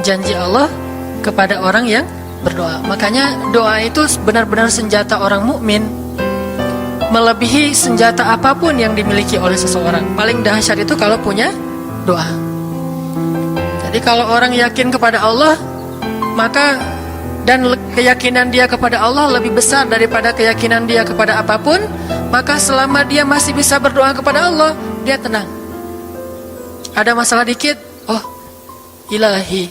janji Allah kepada orang yang berdoa. Makanya doa itu benar-benar senjata orang mukmin, melebihi senjata apapun yang dimiliki oleh seseorang. Paling dahsyat itu kalau punya doa. Jadi kalau orang yakin kepada Allah, maka dan keyakinan dia kepada Allah lebih besar daripada keyakinan dia kepada apapun, maka selama dia masih bisa berdoa kepada Allah, dia tenang. Ada masalah dikit, oh Ilahi.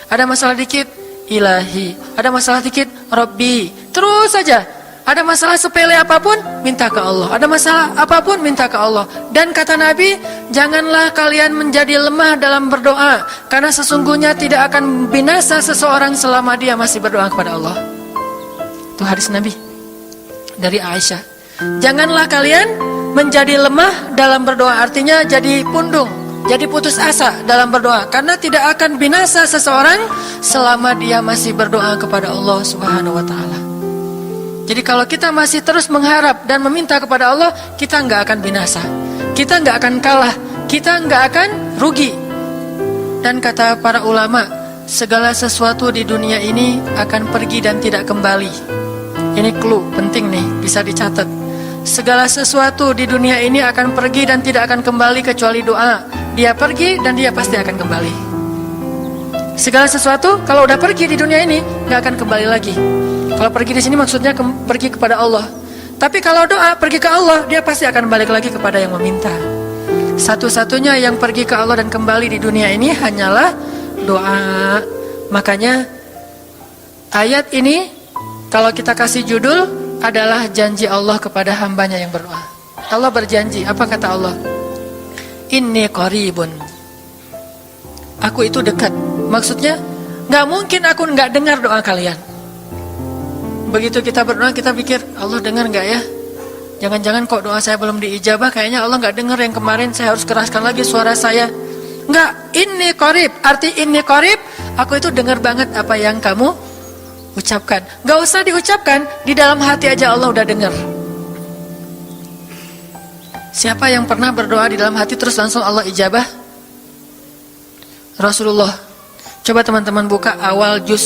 Ada masalah dikit, Ilahi. Ada masalah dikit, Rabbi. Terus saja. Ada masalah sepele apapun, minta ke Allah. Ada masalah apapun, minta ke Allah. Dan kata Nabi, janganlah kalian menjadi lemah dalam berdoa, karena sesungguhnya tidak akan binasa seseorang selama dia masih berdoa kepada Allah. Itu hadis Nabi dari Aisyah. Janganlah kalian menjadi lemah dalam berdoa, artinya jadi pundung, jadi putus asa dalam berdoa, karena tidak akan binasa seseorang selama dia masih berdoa kepada Allah Subhanahu wa ta'ala. Jadi kalau kita masih terus mengharap dan meminta kepada Allah, kita nggak akan binasa, kita nggak akan kalah, kita nggak akan rugi. Dan kata para ulama, segala sesuatu di dunia ini akan pergi dan tidak kembali. Ini clue penting nih, bisa dicatat. Segala sesuatu di dunia ini akan pergi dan tidak akan kembali kecuali doa. Dia pergi dan dia pasti akan kembali. Segala sesuatu kalau udah pergi di dunia ini nggak akan kembali lagi. Kalau pergi di sini maksudnya pergi kepada Allah. Tapi kalau doa pergi ke Allah, dia pasti akan balik lagi kepada yang meminta. Satu-satunya yang pergi ke Allah dan kembali di dunia ini hanyalah doa. Makanya ayat ini kalau kita kasih judul adalah janji Allah kepada hambanya yang berdoa. Allah berjanji, apa kata Allah? Inni qaribun. Aku itu dekat. Maksudnya gak mungkin aku gak dengar doa kalian. Begitu kita berdoa, kita pikir Allah dengar nggak ya? Jangan-jangan kok doa saya belum diijabah, kayaknya Allah nggak dengar yang kemarin, saya harus keraskan lagi suara saya. Nggak, ini qarib. Arti ini qarib, aku itu dengar banget apa yang kamu ucapkan. Nggak usah diucapkan, di dalam hati aja Allah udah dengar. Siapa yang pernah berdoa di dalam hati terus langsung Allah ijabah? Rasulullah. Coba teman-teman buka awal juz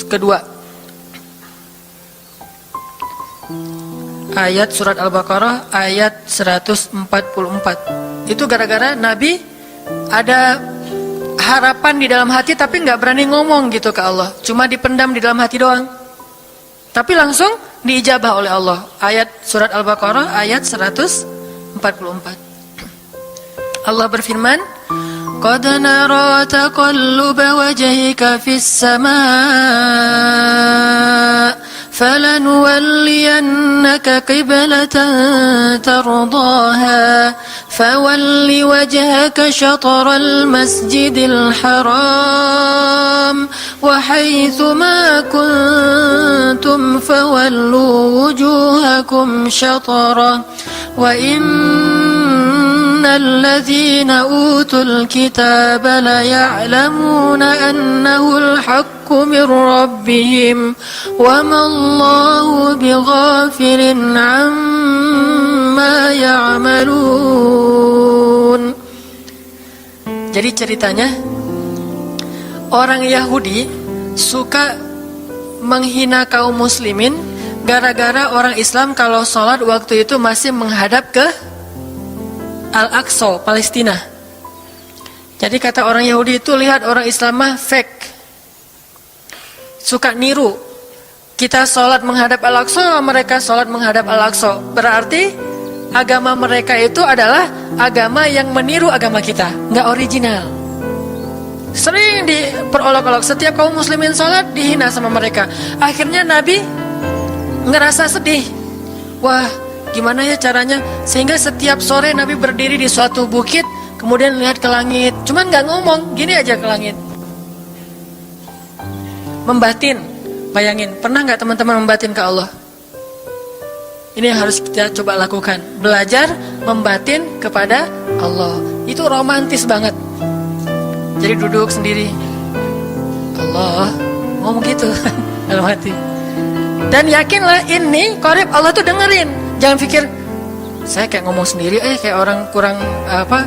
kedua. Ayat surat Al-Baqarah ayat 144. Itu gara-gara Nabi ada harapan di dalam hati tapi gak berani ngomong gitu ke Allah, cuma dipendam di dalam hati doang, tapi langsung diijabah oleh Allah. Ayat surat Al-Baqarah ayat 144. Allah berfirman, Qad nara taqalluba wajhika fis samaa فلنولينك قبلة ترضاها فول وجهك شطر المسجد الحرام وحيث ما كنتم فولوا وجوهكم شطره وإن الذين أوتوا الكتاب ليعلمون أنه الحق من ربهم وما الله بغافل عما يعملون. Jadi ceritanya orang Yahudi suka menghina kaum muslimin gara-gara orang Islam kalau sholat waktu itu masih menghadap ke Al-Aqsa, Palestina. Jadi kata orang Yahudi itu, lihat orang Islam mah fake, suka niru. Kita sholat menghadap Al-Aqsa, mereka sholat menghadap Al-Aqsa. Berarti agama mereka itu adalah agama yang meniru agama kita, nggak original. Sering diperolok-olok, setiap kaum muslimin sholat dihina sama mereka. Akhirnya Nabi ngerasa sedih. Wah, gimana ya caranya? Sehingga setiap sore Nabi berdiri di suatu bukit, kemudian lihat ke langit. Cuman nggak ngomong, gini aja ke langit. Membatin, bayangin. Pernah nggak teman-teman membatin ke Allah? Ini yang harus kita coba lakukan. Belajar membatin kepada Allah. Itu romantis banget. Jadi duduk sendiri, Allah, ngomong gitu dalam hati. Dan yakinlah ini qarib, Allah tuh dengerin. Jangan pikir saya kayak ngomong sendiri, kayak orang kurang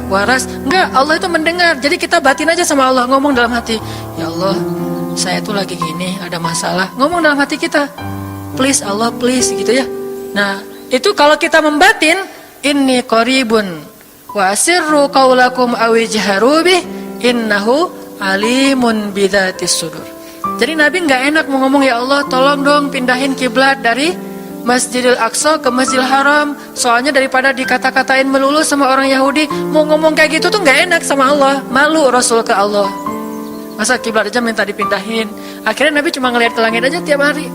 waras. Enggak, Allah itu mendengar. Jadi kita batin aja sama Allah, ngomong dalam hati, ya Allah, saya tuh lagi gini, ada masalah. Ngomong dalam hati kita, please Allah, please, gitu ya. Nah, itu kalau kita membatin, inni qaribun wa asirru qaulakum aw ijharu bih innahu alimun bidzatis sudur. Jadi Nabi nggak enak mau ngomong, ya Allah, tolong dong pindahin kiblat dari Masjidil Aqsa ke Masjidil Haram. Soalnya daripada dikata-katain melulu sama orang Yahudi, mau ngomong kayak gitu tuh nggak enak sama Allah. Malu Rasul ke Allah. Masa kiblat aja minta dipindahin. Akhirnya Nabi cuma ngelihat ke langit aja tiap hari.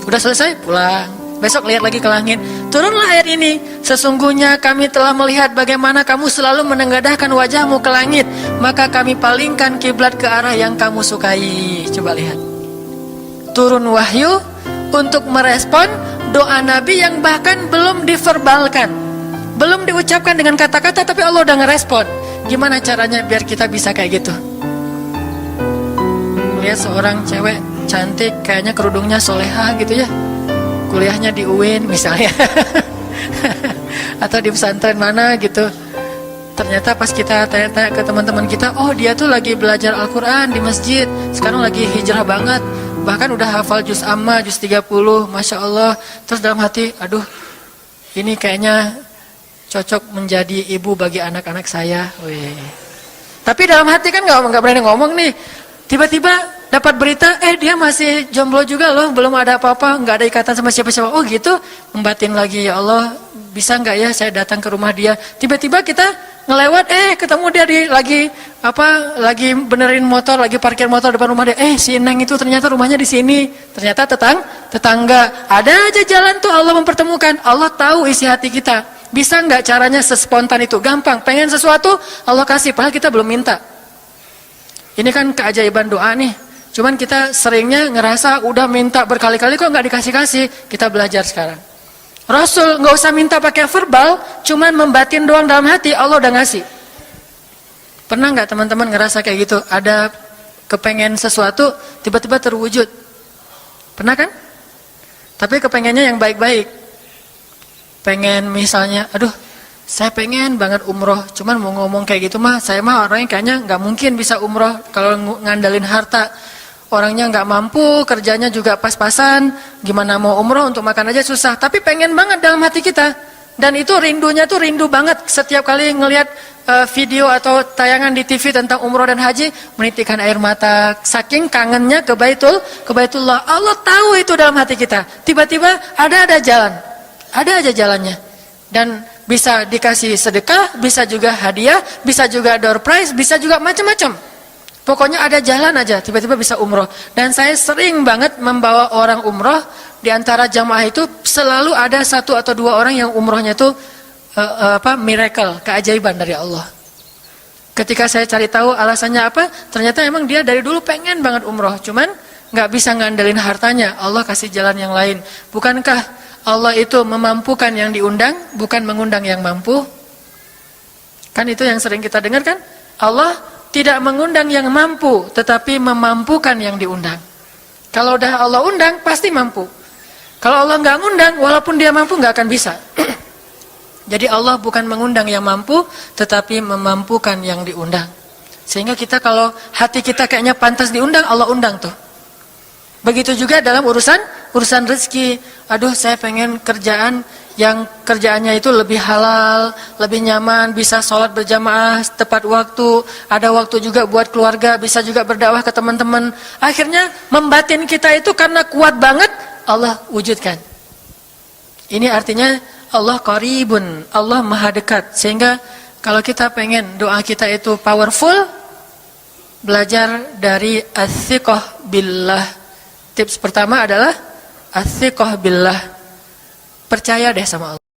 Udah selesai, pulang. Besok lihat lagi ke langit. Turunlah ayat ini. Sesungguhnya kami telah melihat bagaimana kamu selalu menengadahkan wajahmu ke langit. Maka kami palingkan kiblat ke arah yang kamu sukai. Coba lihat. Turun wahyu untuk merespon doa Nabi yang bahkan belum diverbalkan. Belum diucapkan dengan kata-kata, tapi Allah udah ngerespon. Gimana caranya biar kita bisa kayak gitu? Lihat seorang cewek cantik, kayaknya kerudungnya soleha gitu ya, kuliahnya di UIN misalnya atau di pesantren mana gitu. Ternyata pas kita tanya-tanya ke teman-teman kita, oh dia tuh lagi belajar Al-Quran di masjid, sekarang lagi hijrah banget, bahkan udah hafal juz amma, juz 30, Masya Allah. Terus dalam hati, aduh ini kayaknya cocok menjadi ibu bagi anak-anak saya. Wih. Tapi dalam hati kan gak berani ngomong nih. Tiba-tiba dapat berita, dia masih jomblo juga loh, belum ada apa-apa, nggak ada ikatan sama siapa-siapa. Oh gitu, membatin lagi, ya Allah, bisa nggak ya saya datang ke rumah dia? Tiba-tiba kita ngelewat, ketemu dia lagi benerin motor, lagi parkir motor depan rumah dia. Si Neng itu ternyata rumahnya di sini, ternyata tetangga. Ada aja jalan tuh Allah mempertemukan. Allah tahu isi hati kita. Bisa nggak caranya sespontan itu? Gampang. Pengen sesuatu, Allah kasih, padahal kita belum minta. Ini kan keajaiban doa nih. Cuman kita seringnya ngerasa udah minta berkali-kali kok nggak dikasih-kasih. Kita belajar sekarang. Rasul nggak usah minta pakai verbal, cuman membatin doang dalam hati, Allah udah ngasih. Pernah nggak teman-teman ngerasa kayak gitu? Ada kepengen sesuatu, tiba-tiba terwujud. Pernah kan? Tapi kepengennya yang baik-baik. Pengen misalnya, aduh, saya pengen banget umroh, cuman mau ngomong kayak gitu mah, saya mah orangnya kayaknya nggak mungkin bisa umroh kalau ngandalin harta. Orangnya nggak mampu, kerjanya juga pas-pasan, gimana mau umroh, untuk makan aja susah. Tapi pengen banget dalam hati kita. Dan itu rindunya tuh rindu banget. Setiap kali ngelihat video atau tayangan di TV tentang umroh dan haji, menitikkan air mata, saking kangennya ke Baitullah. Allah tahu itu dalam hati kita. Tiba-tiba ada jalan, ada aja jalannya. Dan bisa dikasih sedekah, bisa juga hadiah, bisa juga door prize, bisa juga macam-macam. Pokoknya ada jalan aja, tiba-tiba bisa umroh. Dan saya sering banget membawa orang umroh. Di antara jamaah itu selalu ada 1 atau 2 orang yang umrohnya itu miracle, keajaiban dari Allah. Ketika saya cari tahu alasannya apa, ternyata emang dia dari dulu pengen banget umroh, cuman nggak bisa ngandelin hartanya. Allah kasih jalan yang lain. Bukankah Allah itu memampukan yang diundang, bukan mengundang yang mampu? Kan itu yang sering kita dengar kan? Allah tidak mengundang yang mampu, tetapi memampukan yang diundang. Kalau udah Allah undang, pasti mampu. Kalau Allah nggak ngundang, walaupun dia mampu nggak akan bisa. Jadi Allah bukan mengundang yang mampu, tetapi memampukan yang diundang. Sehingga kita kalau hati kita kayaknya pantas diundang, Allah undang tuh. Begitu juga dalam urusan rezeki. Aduh, saya pengen kerjaan yang kerjaannya itu lebih halal, lebih nyaman, bisa sholat berjamaah tepat waktu, ada waktu juga buat keluarga, bisa juga berdakwah ke teman-teman. Akhirnya membatin kita itu karena kuat banget, Allah wujudkan. Ini artinya Allah qaribun, Allah maha dekat. Sehingga kalau kita pengen doa kita itu powerful, belajar dari as-siqah billah. Tips pertama adalah as-siqah billah. Percaya deh sama Allah.